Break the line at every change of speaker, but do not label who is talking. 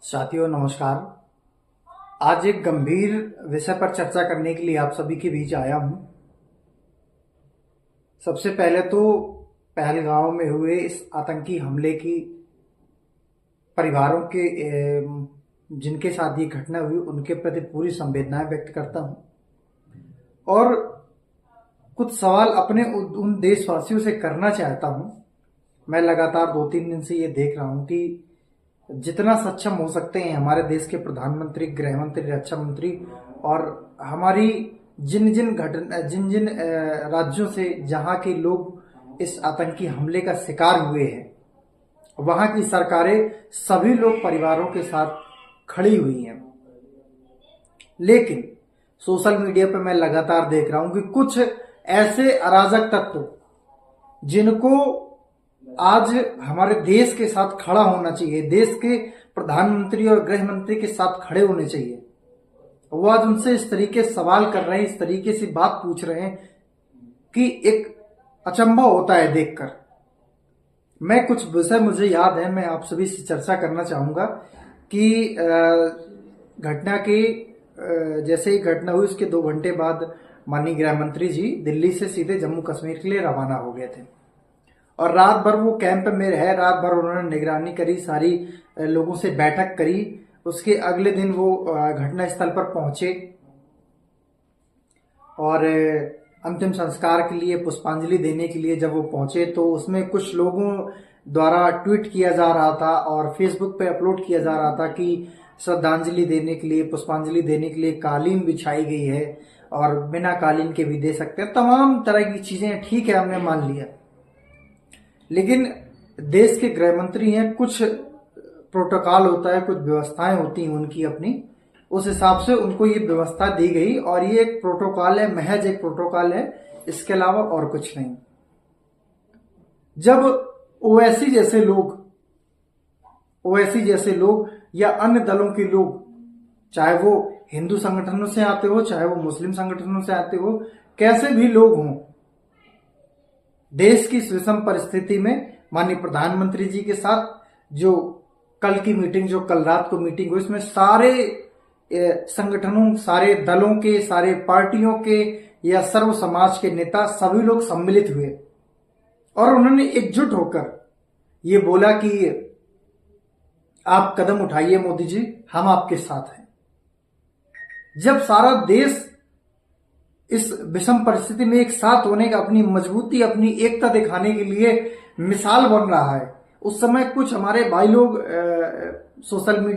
साथियों नमस्कार। आज एक गंभीर विषय पर चर्चा करने के लिए आप सभी के बीच आया हूं। सबसे पहले तो पहलगांव में हुए इस आतंकी हमले की परिवारों के जिनके साथ ये घटना हुई उनके प्रति पूरी संवेदनाएं व्यक्त करता हूं और कुछ सवाल अपने उन देशवासियों से करना चाहता हूं। मैं लगातार 2-3 दिन से ये देख रहा हूं कि जितना सक्षम हो सकते हैं हमारे देश के प्रधानमंत्री, गृह मंत्री, रक्षा मंत्री और हमारी जिन जिन राज्यों से जहां के लोग इस आतंकी हमले का शिकार हुए हैं वहां की सरकारें सभी लोग परिवारों के साथ खड़ी हुई हैं। लेकिन सोशल मीडिया पर मैं लगातार देख रहा हूं कि कुछ ऐसे अराजक तत्व जिनको आज हमारे देश के साथ खड़ा होना चाहिए, देश के प्रधानमंत्री और गृह मंत्री के साथ खड़े होने चाहिए, वो आज उनसे इस तरीके से सवाल कर रहे हैं, इस तरीके से बात पूछ रहे हैं कि एक अचंभा होता है देखकर। मैं कुछ विषय मुझे याद है, मैं आप सभी से चर्चा करना चाहूंगा कि घटना के जैसे ही घटना हुई उसके 2 घंटे बाद माननीय गृह मंत्री जी दिल्ली से सीधे जम्मू कश्मीर के लिए रवाना हो गए थे और रात भर वो कैंप में रहे। रात भर उन्होंने निगरानी करी, सारी लोगों से बैठक करी। उसके अगले दिन वो घटना स्थल पर पहुंचे और अंतिम संस्कार के लिए पुष्पांजलि देने के लिए जब वो पहुंचे तो उसमें कुछ लोगों द्वारा ट्वीट किया जा रहा था और फेसबुक पे अपलोड किया जा रहा था कि श्रद्धांजलि देने के लिए, पुष्पांजलि देने के लिए कालीन बिछाई गई है और बिना कालीन के भी दे सकते हैं। तमाम तरह की चीजें ठीक है, हमने मान लिया, लेकिन देश के गृह मंत्री हैं, कुछ प्रोटोकॉल होता है, कुछ व्यवस्थाएं होती हैं उनकी अपनी, उस हिसाब से उनको ये व्यवस्था दी गई और ये एक प्रोटोकॉल है, महज एक प्रोटोकॉल है, इसके अलावा और कुछ नहीं। जब ओवैसी जैसे लोग या अन्य दलों के लोग, चाहे वो हिंदू संगठनों से आते हो, चाहे वो मुस्लिम संगठनों से आते हो, कैसे भी लोग हों, देश की विषम परिस्थिति में माननीय प्रधानमंत्री जी के साथ जो कल की मीटिंग, जो कल रात को मीटिंग हुई, इसमें सारे संगठनों, सारे दलों के, सारे पार्टियों के या सर्व समाज के नेता सभी लोग सम्मिलित हुए और उन्होंने एकजुट होकर ये बोला कि आप कदम उठाइए मोदी जी, हम आपके साथ हैं। जब सारा देश इस विषम परिस्थिति में एक साथ होने का, अपनी मजबूती, अपनी एकता दिखाने के लिए मिसाल बन रहा है, उस समय कुछ हमारे भाई लोग सोशल मीडिया